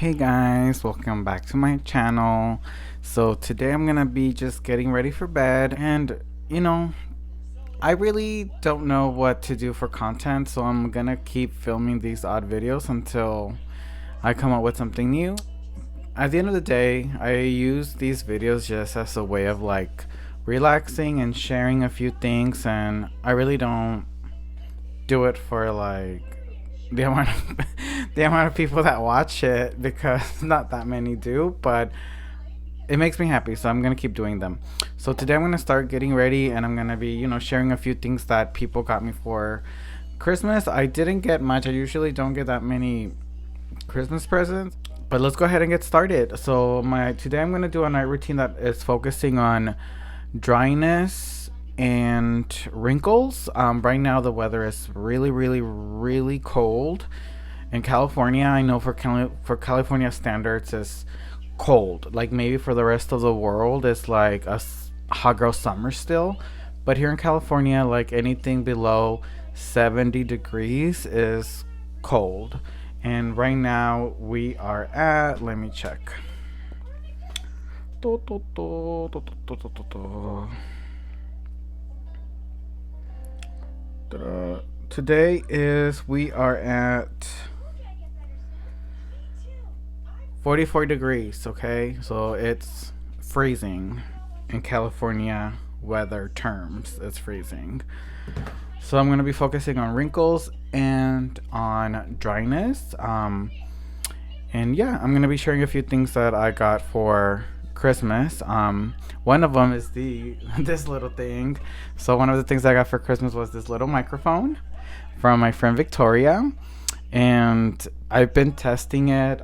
Hey guys, welcome back to my channel. So today I'm gonna be just getting ready for bed, and you know, I really don't know what to do for content, so I'm gonna keep filming these odd videos until I come up with something new. At the end of the day, I use these videos just as a way of like relaxing and sharing a few things, and I really don't do it for like the amount of the amount of people that watch it, because not that many do, but it makes me happy, so I'm gonna keep doing them. So today I'm gonna start getting ready, and I'm gonna be, sharing a few things that people got me for Christmas. I didn't get much. I usually don't get that many Christmas presents, but let's go ahead and get started. So my today I'm gonna do a night routine that is focusing on dryness and wrinkles. Right now the weather is really, really, really cold in California. I know for California standards, it's cold. Like maybe for the rest of the world, it's like hot girl summer still. But here in California, like anything below 70 degrees is cold. And right now we are at, let me check. Today is, we are at 44 degrees, okay? So it's freezing in California weather terms. It's freezing. So I'm going to be focusing on wrinkles and on dryness. And yeah, I'm going to be sharing a few things that I got for Christmas. One of them is this little thing. So one of the things I got for Christmas was this little microphone from my friend Victoria, and I've been testing it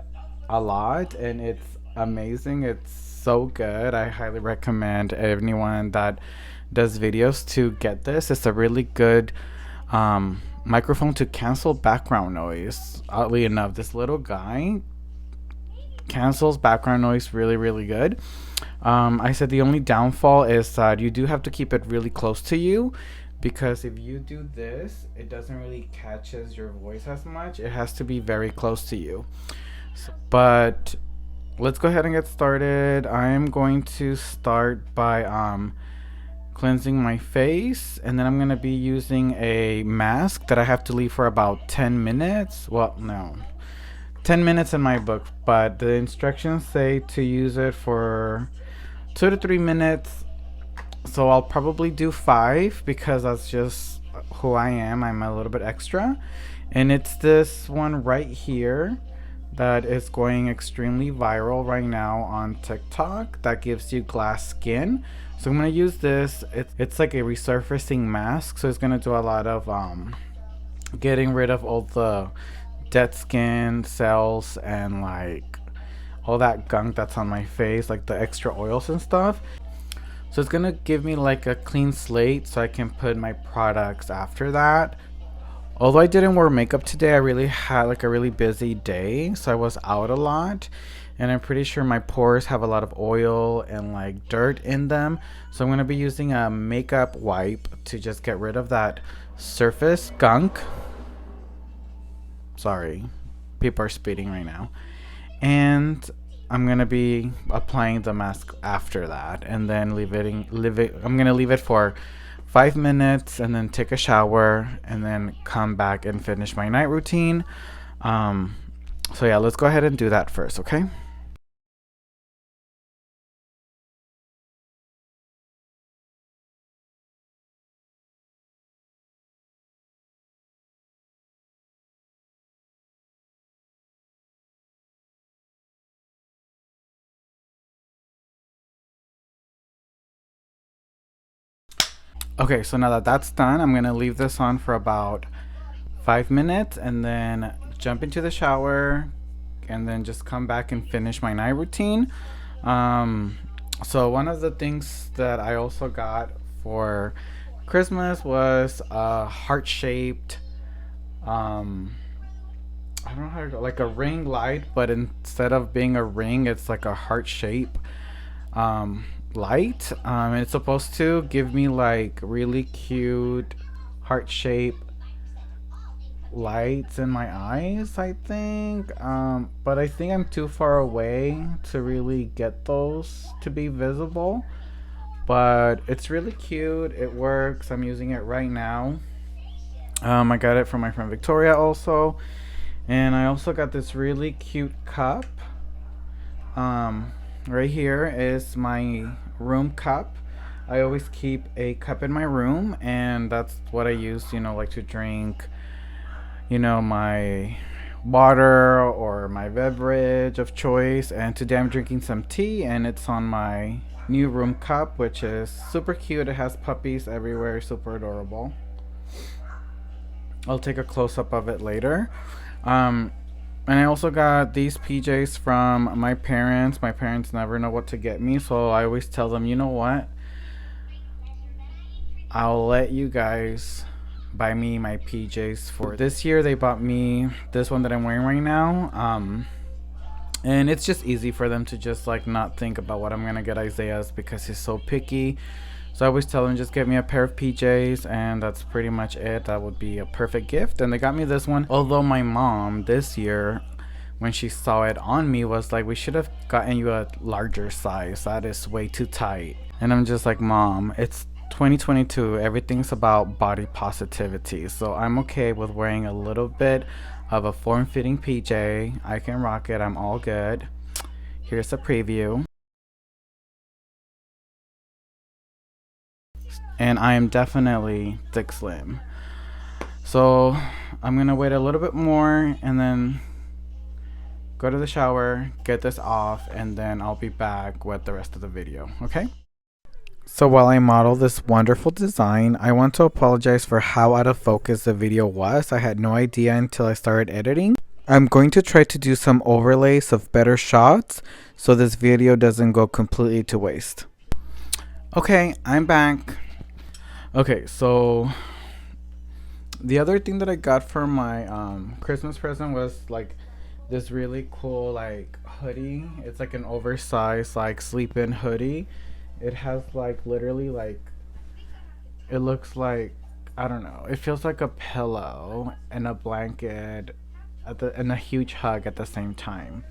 a lot, and it's amazing. It's so good. I highly recommend anyone that does videos to get this. It's a really good microphone to cancel background noise. Oddly enough, this little guy cancels background noise really, really good. I said the only downfall is that you do have to keep it really close to you, because if you do this, it doesn't really catches your voice as much. It has to be very close to you. But let's go ahead and get started. I am going to start by cleansing my face, and then I'm going to be using a mask that I have to leave for about 10 minutes. Well, no, 10 minutes in my book, but the instructions say to use it for 2 to 3 minutes. So I'll probably do 5, because that's just who I am. I'm a little bit extra. And it's this one right here that is going extremely viral right now on TikTok, that gives you glass skin. So I'm going to use this. It's like a resurfacing mask, so it's going to do a lot of getting rid of all the dead skin cells and like all that gunk that's on my face, like the extra oils and stuff. So it's gonna give me like a clean slate, so I can put my products after that. Although I didn't wear makeup today, I really had like a really busy day, so I was out a lot, and I'm pretty sure my pores have a lot of oil and like dirt in them. So I'm gonna be using a makeup wipe to just get rid of that surface gunk. Sorry, people are speeding right now. And I'm gonna be applying the mask after that, and then I'm gonna leave it for 5 minutes, and then take a shower, and then come back and finish my night routine. So yeah, let's go ahead and do that first, okay? Okay, so now that that's done, I'm gonna leave this on for about 5 minutes, and then jump into the shower, and then just come back and finish my night routine. So one of the things that I also got for Christmas was a heart-shaped, I don't know how to go, like a ring light, but instead of being a ring, it's like a heart shape light. And it's supposed to give me like really cute heart shape lights in my eyes, I think. But I think I'm too far away to really get those to be visible. But it's really cute. It works. I'm using it right now. I got it from my friend Victoria also. And I also got this really cute cup. Right here is my room cup. I always keep a cup in my room, and that's what I use, like to drink, my water or my beverage of choice. And today I'm drinking some tea, and it's on my new room cup, which is super cute. It has puppies everywhere, super adorable. I'll take a close up of it later. And I also got these PJs from my parents. My parents never know what to get me, so I always tell them, you know what? I'll let you guys buy me my PJs for this year. They bought me this one that I'm wearing right now. And it's just easy for them to just like not think about what I'm gonna get Isaiah's because he's so picky. So I always tell them just get me a pair of PJs, and that's pretty much it. That would be a perfect gift. And they got me this one. Although my mom this year, when she saw it on me, was like, we should have gotten you a larger size. That is way too tight. And I'm just like, Mom, it's 2022. Everything's about body positivity. So I'm okay with wearing a little bit of a form-fitting PJ. I can rock it. I'm all good. Here's a preview. And I am definitely thick slim. So I'm gonna wait a little bit more and then go to the shower, get this off, and then I'll be back with the rest of the video, okay? So while I model this wonderful design, I want to apologize for how out of focus the video was. I had no idea until I started editing. I'm going to try to do some overlays of better shots so this video doesn't go completely to waste. Okay, I'm back. Okay, so the other thing that I got for my Christmas present was like this really cool like hoodie. It's like an oversized like sleep-in hoodie. It has like literally like, it looks like, I don't know, it feels like a pillow and a blanket and a huge hug at the same time.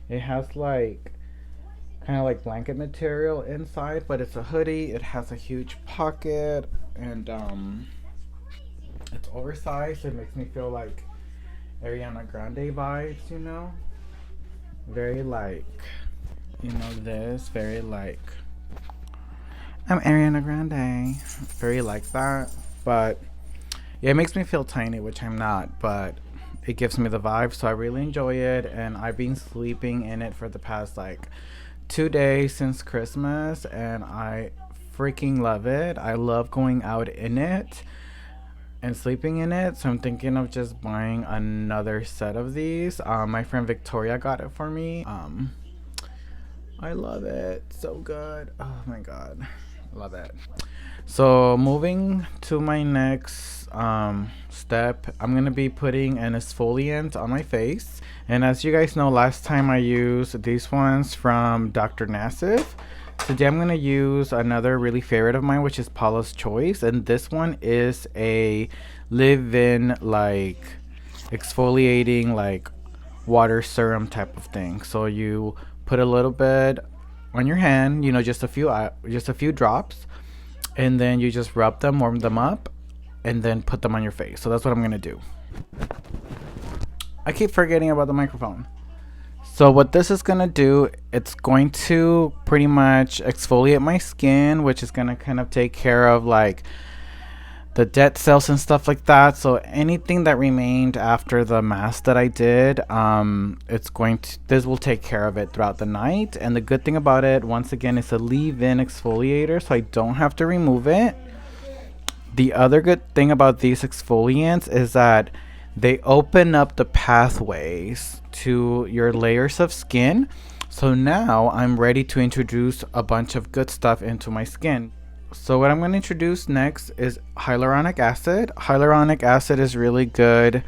It has like kind of like blanket material inside, but it's a hoodie. It has a huge pocket, and it's oversized. It makes me feel like Ariana Grande vibes, very like, this, very like, I'm Ariana Grande, very like that. But yeah, it makes me feel tiny, which I'm not, but it gives me the vibe, so I really enjoy it. And I've been sleeping in it for the past like 2 days since Christmas, and I freaking love it. I love going out in it and sleeping in it, so I'm thinking of just buying another set of these. My friend Victoria got it for me. I love it, so good. Oh my god, love it. So moving to my next step, I'm gonna be putting an exfoliant on my face. And as you guys know, last time I used these ones from Dr. Nassif. Today I'm gonna use another really favorite of mine, which is Paula's Choice, and this one is a live-in like exfoliating like water serum type of thing. So you put a little bit on your hand, just a few drops, and then you just rub them, warm them up, and then put them on your face. So that's what I'm gonna do. I keep forgetting about the microphone. So what this is gonna do, it's going to pretty much exfoliate my skin, which is gonna kind of take care of like the dead cells and stuff like that. So anything that remained after the mask that I did, this will take care of it throughout the night. And the good thing about it, once again, it's a leave-in exfoliator, so I don't have to remove it. The other good thing about these exfoliants is that they open up the pathways to your layers of skin. So now I'm ready to introduce a bunch of good stuff into my skin. So what I'm going to introduce next is hyaluronic acid. Hyaluronic acid is really good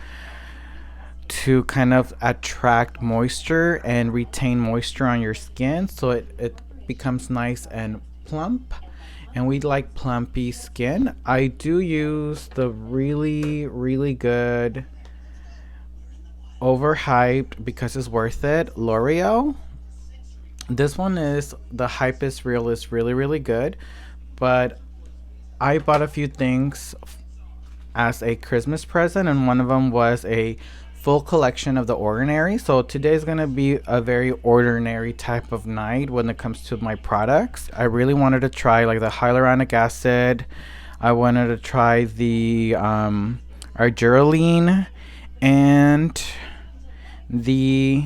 to kind of attract moisture and retain moisture on your skin, so it becomes nice and plump. And we like plumpy skin. I do use the really, really good overhyped because it's worth it. L'Oreal. This one is the hype is real, is really really good, but I bought a few things as a Christmas present, and one of them was a full collection of the ordinary. So today is gonna be a very ordinary type of night when it comes to my products. I really wanted to try like the hyaluronic acid. I wanted to try the argireline and the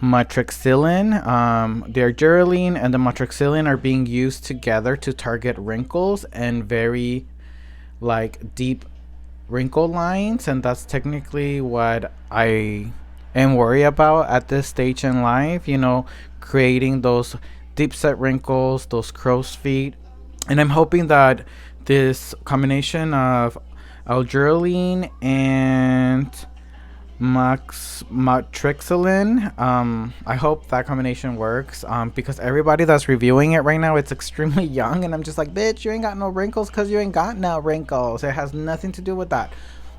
matrixylin. The argireline and the matrixylin are being used together to target wrinkles and very like deep wrinkle lines, and that's technically what I am worried about at this stage in life, you know, creating those deep set wrinkles, those crow's feet. And I'm hoping that this combination of algirline and matrixylin, I hope that combination works, because everybody that's reviewing it right now, it's extremely young, and I'm just like, bitch, you ain't got no wrinkles because you ain't got no wrinkles. It has nothing to do with that.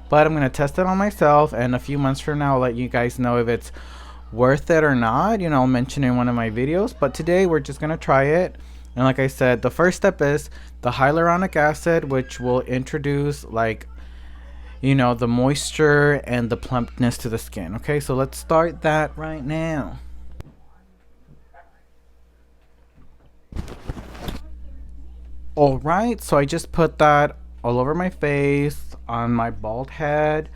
But I'm gonna test it on myself, and a few months from now I'll let you guys know if it's worth it or not. You know, I'll mention it in one of my videos, but today we're just gonna try it. And like I said, the first step is the hyaluronic acid, which will introduce like, you know, the moisture and the plumpness to the skin. Okay, so let's start that right now. All right, so I just put that all over my face, on my bald head,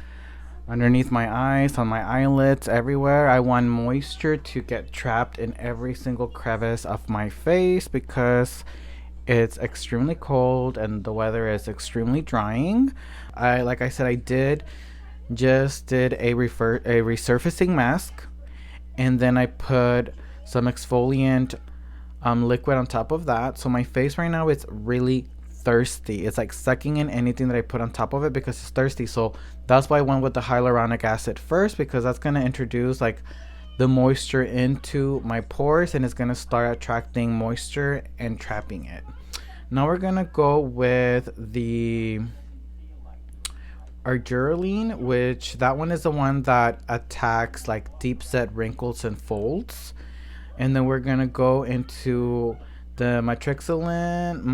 underneath my eyes, on my eyelids, everywhere. I want moisture to get trapped in every single crevice of my face because it's extremely cold and the weather is extremely drying. Like I said, I did a resurfacing mask, and then I put some exfoliant liquid on top of that. So my face right now is really thirsty. It's like sucking in anything that I put on top of it because it's thirsty. So that's why I went with the hyaluronic acid first, because that's going to introduce like the moisture into my pores, and it's going to start attracting moisture and trapping it. Now we're going to go with the argireline, which that one is the one that attacks like deep set wrinkles and folds. And then we're going to go into the matrixylin,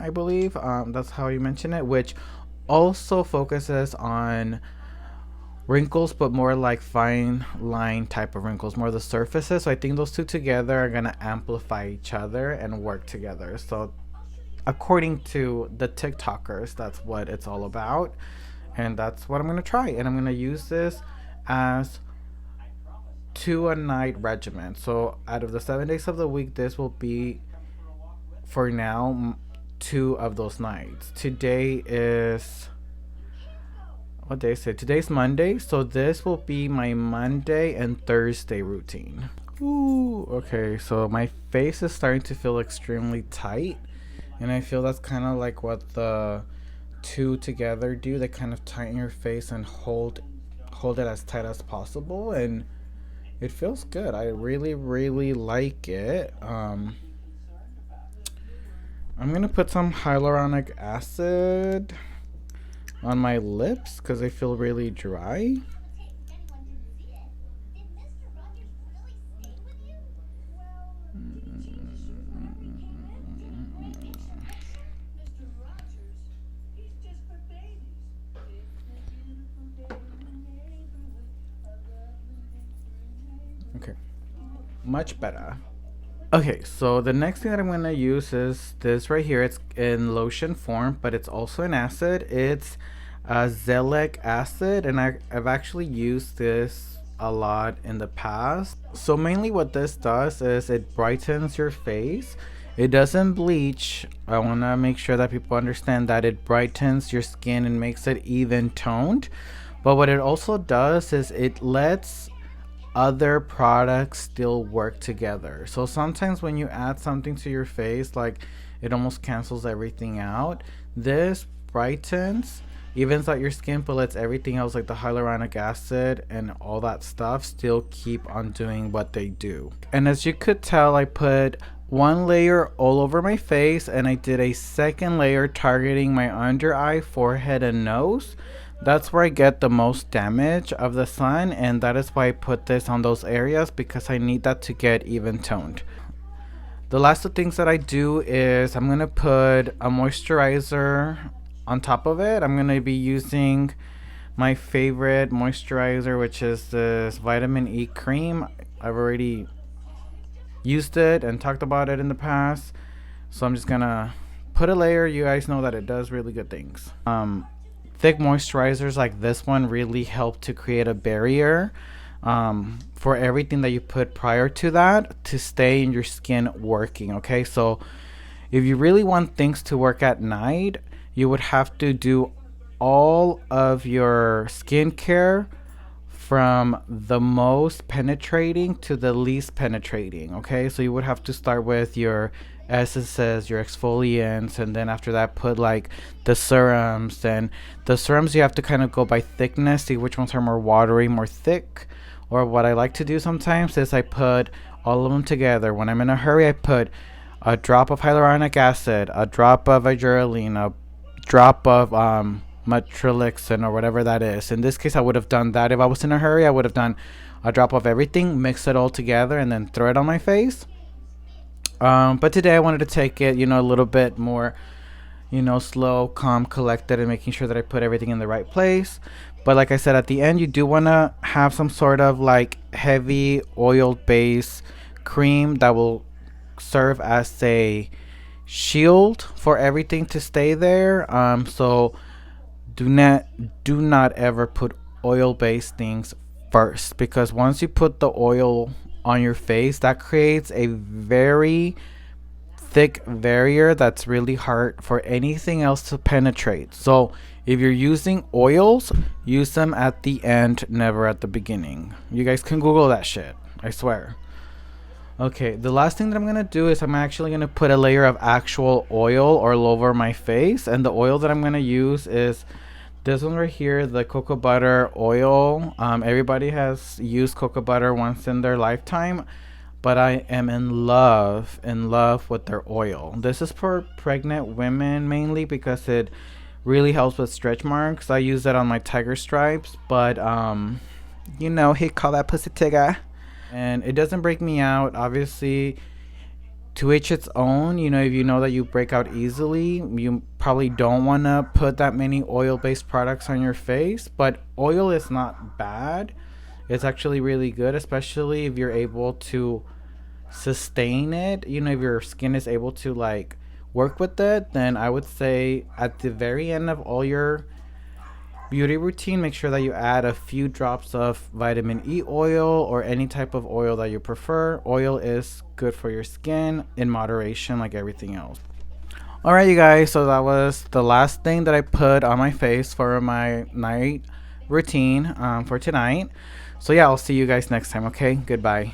I believe, that's how you mention it, which also focuses on wrinkles, but more like fine line type of wrinkles, more the surfaces. So I think those two together are gonna amplify each other and work together. So according to the TikTokers, that's what it's all about, and that's what I'm gonna try. And I'm gonna use this as 2 a night regimen. So out of the 7 days of the week, this will be for now 2 of those nights. Today is, what day is it? Today's Monday, so this will be my Monday and Thursday routine. Ooh, okay, so my face is starting to feel extremely tight, and I feel that's kind of like what the two together do. They kind of tighten your face and hold it as tight as possible, and it feels good. I really really like it. I'm gonna put some hyaluronic acid on my lips because I feel really dry. Okay, much better. Okay, so the next thing that I'm going to use is this right here. It's in lotion form, but it's also an acid. It's azelaic acid, and I've actually used this a lot in the past. So mainly what this does is it brightens your face. It doesn't bleach. I want to make sure that people understand that it brightens your skin and makes it even toned. But what it also does is it lets other products still work together. So sometimes when you add something to your face, like it almost cancels everything out. This brightens, evens out your skin, but lets everything else like the hyaluronic acid and all that stuff still keep on doing what they do. And as you could tell, I put one layer all over my face, and I did a second layer targeting my under eye, forehead, and nose. That's where I get the most damage of the sun, and that is why I put this on those areas, because I need that to get even toned. The last two things that I do is I'm gonna put a moisturizer on top of it. I'm gonna be using my favorite moisturizer, which is this vitamin E cream. I've already used it and talked about it in the past, so I'm just gonna put a layer. You guys know that it does really good things. Thick moisturizers like this one really help to create a barrier for everything that you put prior to that to stay in your skin working. Okay, so if you really want things to work at night, you would have to do all of your skincare from the most penetrating to the least penetrating. Okay, so you would have to start with your essences, your exfoliants, and then after that put like the serums. And the serums you have to kind of go by thickness, see which ones are more watery, more thick. Or what I like to do sometimes is I put all of them together. When I'm in a hurry, I put a drop of hyaluronic acid, a drop of adrenaline, a drop of metrilixin, or whatever that is. In this case, I would have done that. If I was in a hurry, I would have done a drop of everything, mix it all together, and then throw it on my face. But today I wanted to take it, a little bit more, slow, calm, collected, and making sure that I put everything in the right place. But like I said, at the end, you do want to have some sort of like heavy oil base cream that will serve as a shield for everything to stay there. So do not ever put oil based things first, because once you put the oil on your face, that creates a very thick barrier that's really hard for anything else to penetrate. So if you're using oils, use them at the end, never at the beginning. You guys can Google that shit, I swear. Okay, the last thing that I'm gonna do is I'm actually gonna put a layer of actual oil all over my face, and the oil that I'm gonna use is this one right here, the cocoa butter oil. Everybody has used cocoa butter once in their lifetime, but I am in love with their oil. This is for pregnant women mainly because it really helps with stretch marks. I use it on my tiger stripes, but he call that pussy tigger. And it doesn't break me out, obviously. To each its own. If you know that you break out easily, you probably don't want to put that many oil-based products on your face. But oil is not bad. It's actually really good, especially if you're able to sustain it. If your skin is able to like work with it, then I would say at the very end of all your beauty routine, make sure that you add a few drops of vitamin E oil or any type of oil that you prefer. Oil is good for your skin in moderation, like everything else. All right, you guys, so that was the last thing that I put on my face for my night routine for tonight. So yeah, I'll see you guys next time. Okay, goodbye.